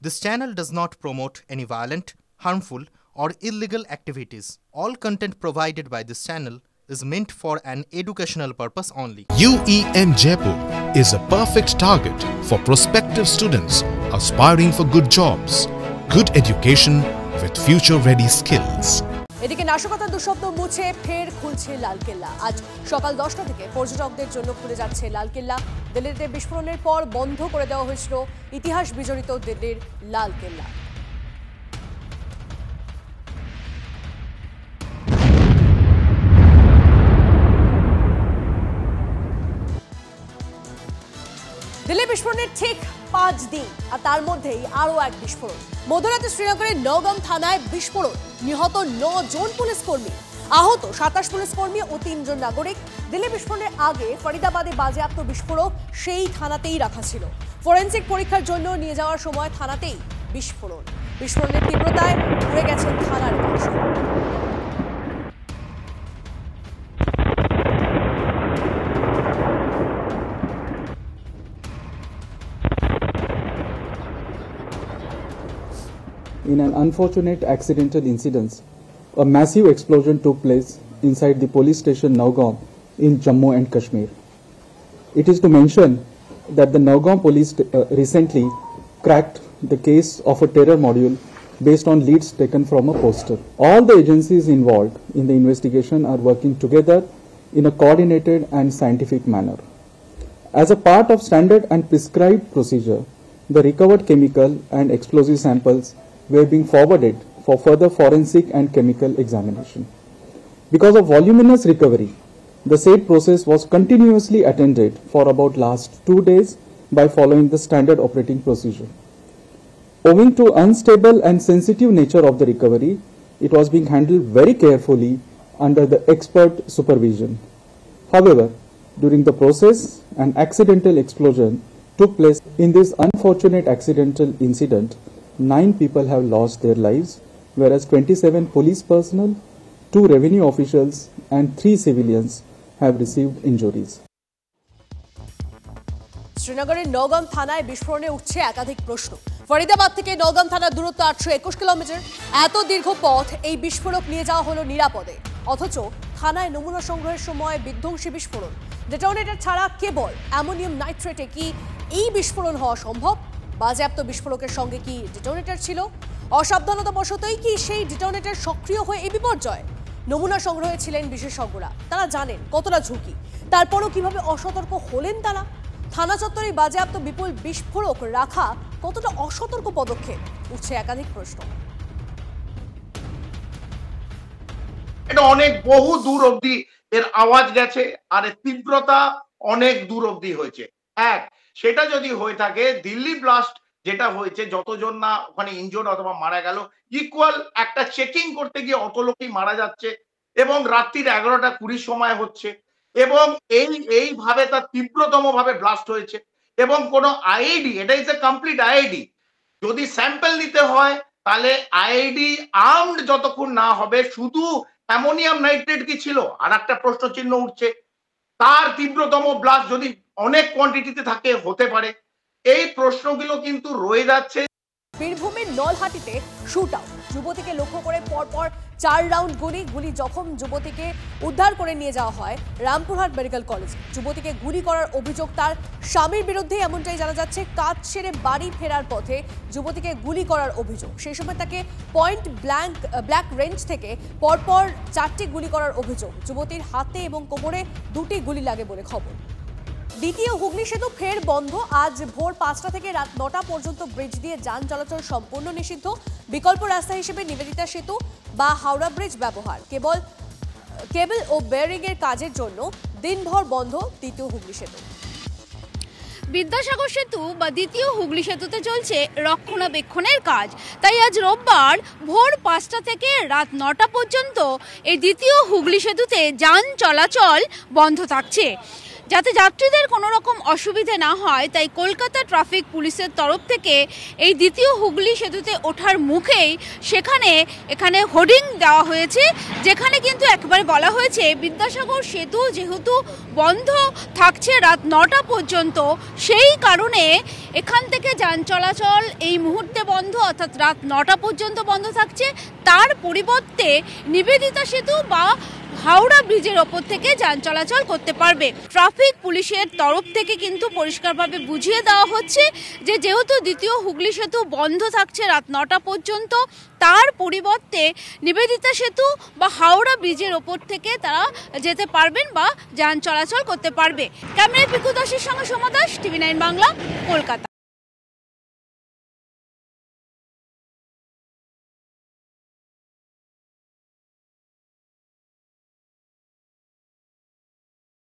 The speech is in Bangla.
This channel does not promote any violent, harmful, or illegal activities. All content provided by this channel is meant for an educational purpose only. UEM Jaipur is a perfect target for prospective students aspiring for good jobs, good education with future-ready skills. এদিকে নাশকতার দুঃস্বপ্ন মুছে ফের খুলছে লালকেল্লা। আজ সকাল 10টা থেকে পর্যটকদের জন্য খুলে যাচ্ছে লালকেল্লা। দিল্লিতে বিস্ফোরণের পর বন্ধ করে দেওয়া হয়েছিল ইতিহাস বিজড়িত দিল্লির লালকেল্লা। দিল্লি বিস্ফোরণের ঠিক 5 দিন আর তার মধ্যেই আরও এক বিস্ফোরণ। মধ্যরাতে শ্রীনগরের নওগাম থানায় বিস্ফোরণ, নিহত 9 জন পুলিশ কর্মী, আহত 27 পুলিশ কর্মী ও 3 জন নাগরিক। দিল্লি বিস্ফোরণের আগে ফরিদাবাদে বাজেয়াপ্ত বিস্ফোরক সেই থানাতেই রাখা ছিল। ফরেনসিক পরীক্ষার জন্য নিয়ে যাওয়ার সময় থানাতেই বিস্ফোরণ। বিস্ফোরণের তীব্রতায় উড়ে গেছেন থানার বাস। In an unfortunate accidental incident, a massive explosion took place inside the police station Nowgaon in Jammu and Kashmir. It is to mention that the Nowgaon police recently cracked the case of a terror module based on leads taken from a poster. All the agencies involved in the investigation are working together in a coordinated and scientific manner. As a part of standard and prescribed procedure, the recovered chemical and explosive samples were being forwarded for further forensic and chemical examination. Because of voluminous recovery, the said process was continuously attended for about last 2 days by following the standard operating procedure. Owing to unstable and sensitive nature of the recovery, it was being handled very carefully under the expert supervision. However, during the process, an accidental explosion took place. In this unfortunate accidental incident, 9 people have lost their lives, whereas 27 police personnel, 2 revenue officials and 3 civilians have received injuries. শ্রীনগরের নওগাম থানায় বিস্ফোরণে উঠছে একাধিক প্রশ্ন। ফরিদাবাদ থেকে নওগাম থানার দূরত্ব 821 কিলোমিটার। এত দীর্ঘ পথ এই বিস্ফোরক নিয়ে যাওয়া হলো নিরাপদে, অথচ থানায় নমুনা সংগ্রহের সময় বিধ্বংসী বিস্ফোরণ। ডেটোনেটর ছাড়া কেবল অ্যামোনিয়াম নাইট্রেটে কি এই বিস্ফোরণ হওয়া সম্ভব? বাজেয়াপ্ত বিস্ফোরকের সঙ্গে কি ডেটোনেটর ছিল? অসাবধানতাবশতই কি সেই ডেটোনেটর সক্রিয় হয়ে এই বিপর্যয়? নমুনা সংগ্রহে ছিলেন বিশেষজ্ঞরা, তারা জানেন কতটা ঝুঁকি, তারপরও কিভাবে অসতর্ক হলেন তারা? থানা চত্বরে বাজেয়াপ্ত বিপুল বিস্ফোরক রাখা কতটা অসতর্ক পদক্ষেপ? উঠছে একাধিক প্রশ্ন। এটা অনেক বহু দূর অবধি এর আওয়াজ গেছে আর এর তীব্রতা অনেক দূর অবধি হয়েছে। এক, সেটা যদি হয়ে থাকে দিল্লি ব্লাস্ট যেটা হয়েছে, যতজন না ওখানে ইনজোর্ড অথবা মারা গেল, ইকুয়াল একটা চেকিং করতে গিয়ে অত লোকই মারা যাচ্ছে এবং রাত্রির 11:20 সময় হচ্ছে এবং এইভাবে তার তীব্রতম ভাবে ব্লাস্ট হয়েছে এবং কোনো আইআইডি, এটা ইজ এ কমপ্লিট আইআইডি, যদি স্যাম্পল নিতে হয় তাহলে আইআইডি আর্মড যতক্ষণ না হবে, শুধু অ্যামোনিয়াম নাইট্রেট কি ছিল আর একটা প্রশ্ন চিহ্ন উঠছে। তার তীব্রতম ব্লাস্ট যদি অনেক কোয়ান্টিটিতে থাকে হতে পারে, এই প্রশ্নগুলো কিন্তু রয়ে যাচ্ছে। বীরভূমের নলহাটিতে শুট আউট, যুবতীকে লক্ষ্য করে পরপর 4 রাউন্ড গুলি জখম যুবতীকে উদ্ধার করে নিয়ে যাওয়া হয় রামপুরহাট মেডিকেল কলেজে। যুবতীকে গুলি করার অভিযোগ তার স্বামীর বিরুদ্ধে, এমনটাই জানা যাচ্ছে। কাজ সেরে বাড়ি ফেরার পথে যুবতীকে গুলি করার অভিযোগ। সেই সময় তাকে পয়েন্ট ব্ল্যাক রেঞ্জ থেকে পরপর 4টি গুলি করার অভিযোগ। যুবতীর হাতে এবং কোমরে 2টি গুলি লাগে বলে খবর। দ্বিতীয় হুগলি সেতু ফের বন্ধ। আজ ভোর 5টা থেকে রাত 9টা পর্যন্ত ব্রিজ দিয়ে যান চলাচল সম্পূর্ণ নিষিদ্ধ। বিকল্প রাস্তা হিসেবে নিবেদিতা সেতু বা হাওড়া ব্রিজ ব্যবহার। কেবল ও বেয়ারিং এর কাজের জন্য দিনভর বন্ধ দ্বিতীয় হুগলি সেতু। বিদ্যাসাগর সেতু বা দ্বিতীয় হুগলি সেতুতে চলছে রক্ষণাবেক্ষণের কাজ, তাই আজ রোববার ভোর 5টা থেকে রাত 9টা পর্যন্ত এই দ্বিতীয় হুগলি সেতুতে যান চলাচল বন্ধ থাকছে। যাতে যাত্রীদের কোনো রকম অসুবিধে না হয় তাই কলকাতা ট্রাফিক পুলিশের তরফ থেকে এই দ্বিতীয় হুগলি সেতুতে ওঠার মুখেই এখানে হোর্ডিং দেওয়া হয়েছে, যেখানে কিন্তু একবারে বলা হয়েছে বিদ্যাসাগর সেতু যেহেতু বন্ধ থাকছে রাত 9টা পর্যন্ত, সেই কারণে এখান থেকে যান চলাচল এই মুহূর্তে বন্ধ, অর্থাৎ রাত 9টা পর্যন্ত বন্ধ থাকছে। তার পরিবর্তে নিবেদিতা সেতু বা হাওড়া ব্রিজের ওপর থেকে যান চলাচল করতে পারবে। ট্রাফিক পুলিশের তরফ থেকে কিন্তু পরিষ্কারভাবে বুঝিয়ে দেওয়া হচ্ছে যে যেহেতু দ্বিতীয় হুগলি সেতু বন্ধ থাকছে রাত 9টা পর্যন্ত, তার পরিবর্তে নিবেদিতা সেতু বা হাওড়া ব্রিজের ওপর থেকে তারা যেতে পারবেন বা যান চলাচল করতে পারবে। ক্যামেরায় পিকু দাসের সঙ্গে সোমা দাস, TV9 বাংলা, কলকাতা।